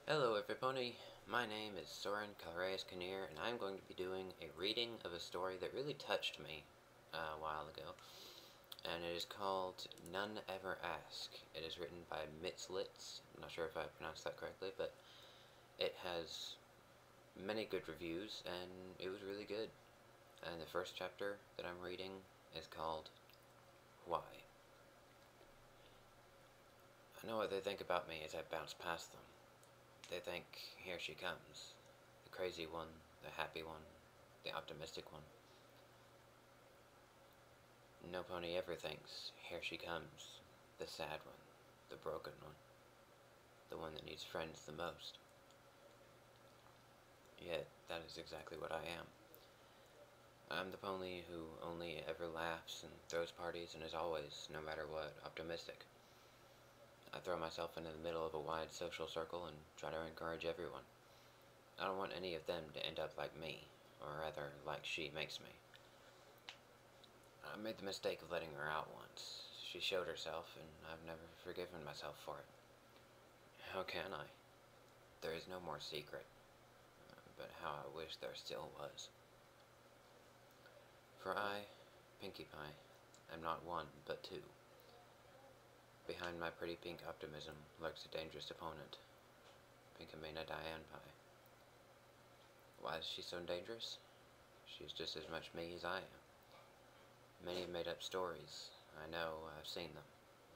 Hello everybody, my name is Soren Kalreas and I'm going to be doing a reading of a story that really touched me a while ago, and it is called None Ever Ask. It is written by Mitslits. I'm not sure if I pronounced that correctly, but it has many good reviews, and it was really good. And the first chapter that I'm reading is called Why. I know what they think about me as I bounce past them. They think, here she comes. The crazy one, the happy one, the optimistic one. No pony ever thinks, here she comes. The sad one, the broken one, the one that needs friends the most. Yet, that is exactly what I am. I'm the pony who only ever laughs and throws parties and is always, no matter what, optimistic. I throw myself into the middle of a wide social circle and try to encourage everyone. I don't want any of them to end up like me, or rather, like she makes me. I made the mistake of letting her out once. She showed herself, and I've never forgiven myself for it. How can I? There is no more secret, but how I wish there still was. For I, Pinkie Pie, am not one, but two. Behind my pretty pink optimism lurks a dangerous opponent, Pinkamena Diane Pie. Why is she so dangerous? She's just as much me as I am. Many have made up stories. I know, I've seen them.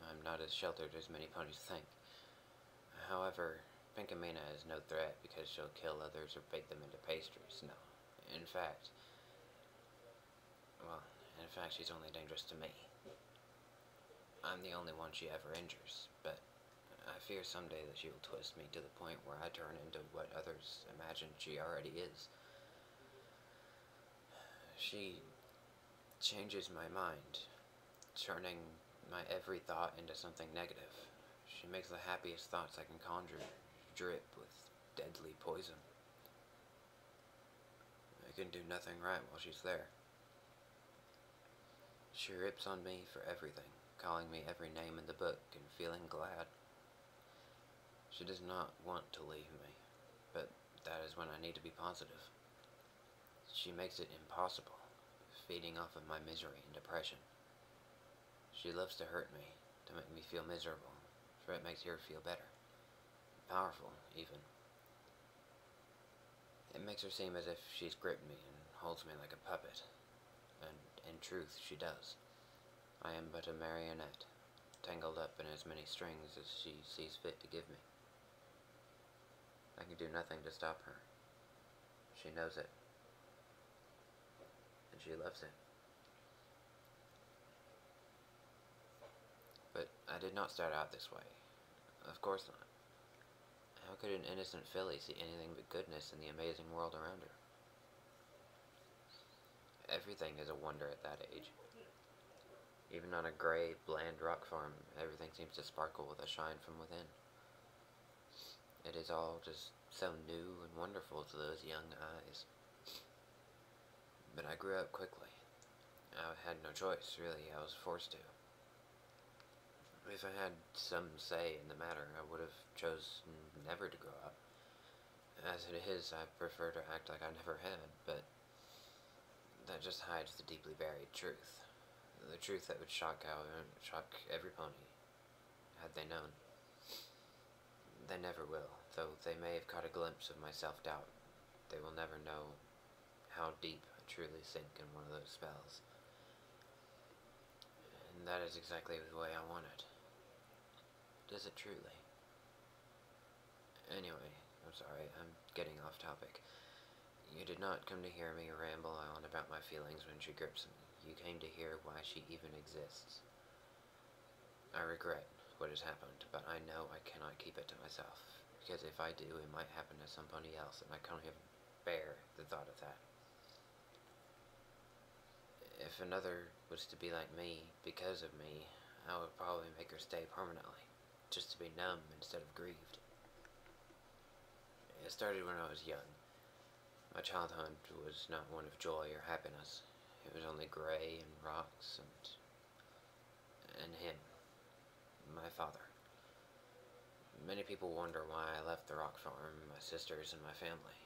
I'm not as sheltered as many ponies think. However, Pinkamena is no threat because she'll kill others or bake them into pastries. No. In fact, well, in fact, she's only dangerous to me. I'm the only one she ever injures, but I fear someday that she will twist me to the point where I turn into what others imagine she already is. She changes my mind, turning my every thought into something negative. She makes the happiest thoughts I can conjure drip with deadly poison. I can do nothing right while she's there. She rips on me for everything, calling me every name in the book and feeling glad. She does not want to leave me, but that is when I need to be positive. She makes it impossible, feeding off of my misery and depression. She loves to hurt me, to make me feel miserable, for it makes her feel better. Powerful, even. It makes her seem as if she's gripped me and holds me like a puppet. And in truth, she does. I am but a marionette, tangled up in as many strings as she sees fit to give me. I can do nothing to stop her. She knows it. And she loves it. But I did not start out this way. Of course not. How could an innocent filly see anything but goodness in the amazing world around her? Everything is a wonder at that age. Even on a gray, bland rock farm, everything seems to sparkle with a shine from within. It is all just so new and wonderful to those young eyes. But I grew up quickly. I had no choice, really. I was forced to. If I had some say in the matter, I would have chosen never to grow up. As it is, I prefer to act like I never had, but that just hides the deeply buried truth. The truth that would shock every pony, had they known. They never will, though they may have caught a glimpse of my self-doubt. They will never know how deep I truly sink in one of those spells. And that is exactly the way I want it. Does it truly? Anyway, I'm sorry, I'm getting off topic. You did not come to hear me ramble on about my feelings when she grips me. You came to hear why she even exists. I regret what has happened, but I know I cannot keep it to myself, because if I do, it might happen to somebody else, and I can't even bear the thought of that. If another was to be like me, because of me, I would probably make her stay permanently, just to be numb instead of grieved. It started when I was young. My childhood was not one of joy or happiness. It was only gray and rocks and him, my father. Many people wonder why I left the rock farm, my sisters, and my family.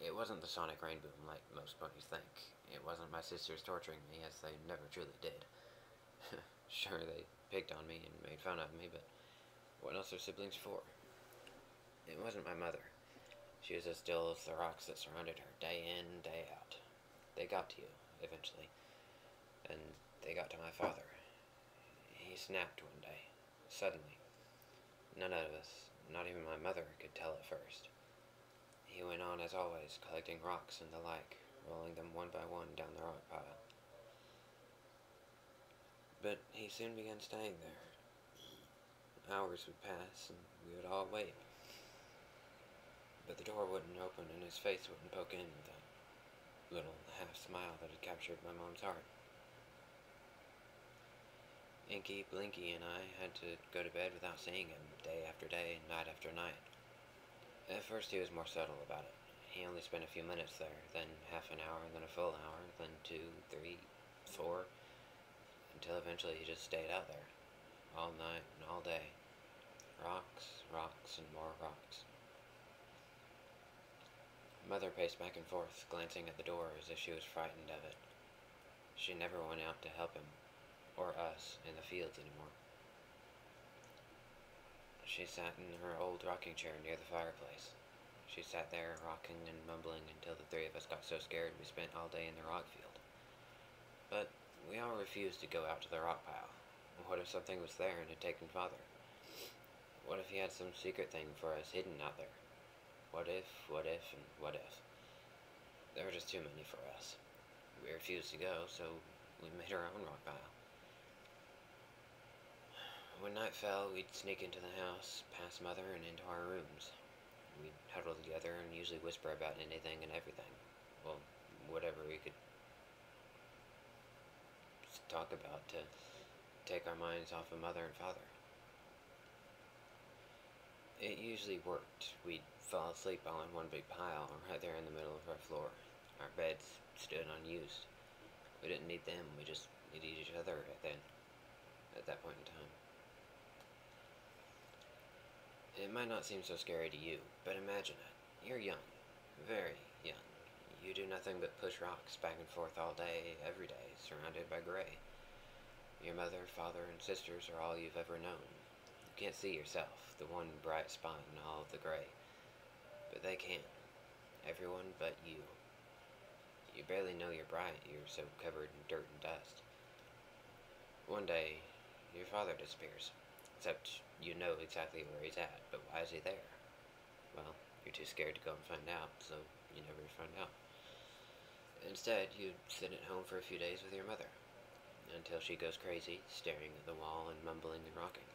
It wasn't the sonic rain boom like most ponies think. It wasn't my sisters torturing me, as they never truly did. Sure, they picked on me and made fun of me, but what else are siblings for? It wasn't my mother. She was as still as the rocks that surrounded her, day in, day out. They got to you, eventually. And they got to my father. He snapped one day, suddenly. None of us, not even my mother, could tell at first. He went on as always, collecting rocks and the like, rolling them one by one down the rock pile. But he soon began staying there. Hours would pass, and we would all wait. But the door wouldn't open, and his face wouldn't poke in with that little half-smile that had captured my mom's heart. Inky, Blinky, and I had to go to bed without seeing him, day after day, night after night. At first he was more subtle about it. He only spent a few minutes there, then half an hour, then a full hour, then 2, 3, 4, until eventually he just stayed out there, all night and all day. Rocks, rocks, and more rocks. Mother paced back and forth, glancing at the door as if she was frightened of it. She never went out to help him, or us, in the fields anymore. She sat in her old rocking chair near the fireplace. She sat there, rocking and mumbling until the three of us got so scared we spent all day in the rock field. But we all refused to go out to the rock pile. What if something was there and had taken Father? What if he had some secret thing for us hidden out there? What if, and what if? There were just too many for us. We refused to go, so we made our own rock pile. When night fell, we'd sneak into the house, past Mother, and into our rooms. We'd huddle together and usually whisper about anything and everything. Well, whatever we could talk about to take our minds off of Mother and Father. It usually worked. We'd fall asleep all in one big pile, right there in the middle of our floor. Our beds stood unused. We didn't need them, we just needed each other at that point in time. It might not seem so scary to you, but imagine it. You're young. Very young. You do nothing but push rocks back and forth all day, every day, surrounded by gray. Your mother, father, and sisters are all you've ever known. You can't see yourself, the one bright spot in all of the gray. But they can. Everyone but you. You barely know you're bright, you're so covered in dirt and dust. One day, your father disappears. Except you know exactly where he's at, but why is he there? Well, you're too scared to go and find out, so you never find out. Instead, you sit at home for a few days with your mother, until she goes crazy, staring at the wall and mumbling and rocking.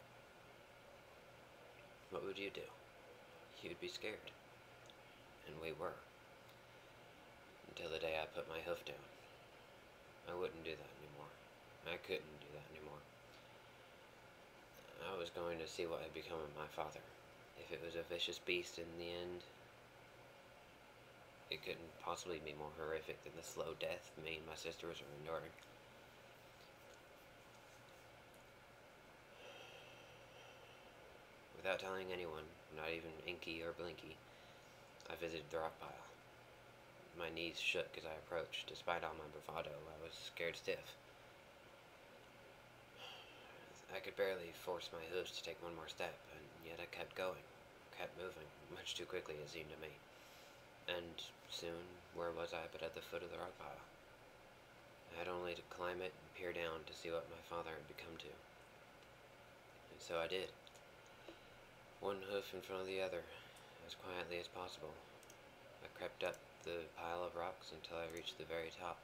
What would you do? You'd be scared. And we were. Until the day I put my hoof down. I wouldn't do that anymore. I couldn't do that anymore. I was going to see what had become of my father. If it was a vicious beast in the end, it couldn't possibly be more horrific than the slow death me and my sisters were enduring. Without telling anyone, not even Inky or Blinky, I visited the rock pile. My knees shook as I approached. Despite all my bravado, I was scared stiff. I could barely force my hooves to take one more step, and yet I kept going, kept moving, much too quickly it seemed to me. And soon, where was I but at the foot of the rock pile? I had only to climb it and peer down to see what my father had become to. And so I did. One hoof in front of the other, as quietly as possible. I crept up the pile of rocks until I reached the very top.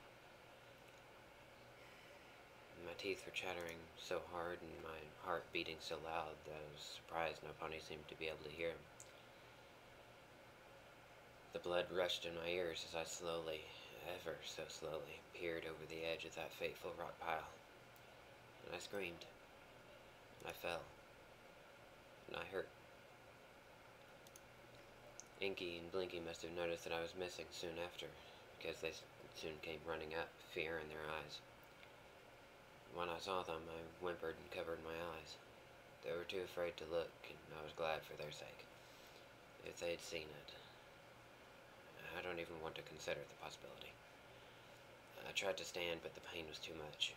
My teeth were chattering so hard and my heart beating so loud that I was surprised no pony seemed to be able to hear him. The blood rushed in my ears as I slowly, ever so slowly, peered over the edge of that fateful rock pile. And I screamed. And I fell. And I hurt. Inky and Blinky must have noticed that I was missing soon after, because they soon came running up, fear in their eyes. When I saw them, I whimpered and covered my eyes. They were too afraid to look, and I was glad for their sake. If they'd seen it, I don't even want to consider the possibility. I tried to stand, but the pain was too much.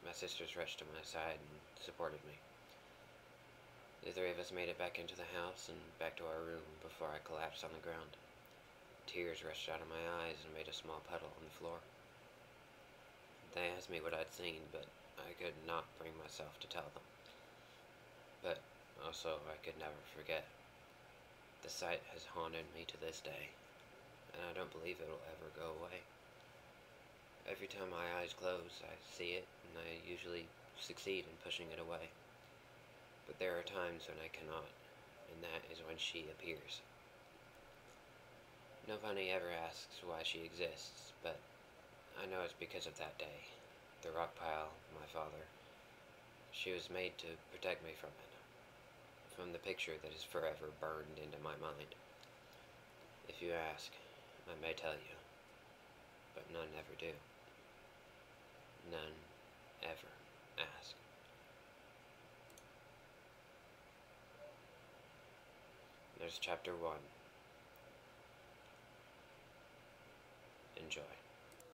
My sisters rushed to my side and supported me. The three of us made it back into the house and back to our room before I collapsed on the ground. Tears rushed out of my eyes and made a small puddle on the floor. They asked me what I'd seen, but I could not bring myself to tell them. But also, I could never forget. The sight has haunted me to this day, and I don't believe it'll ever go away. Every time my eyes close, I see it, and I usually succeed in pushing it away. But there are times when I cannot, and that is when she appears. Nobody ever asks why she exists, but I know it's because of that day. The rock pile, my father. She was made to protect me from it. From the picture that is forever burned into my mind. If you ask, I may tell you, but none ever do. None ever ask. There's chapter 1. Enjoy.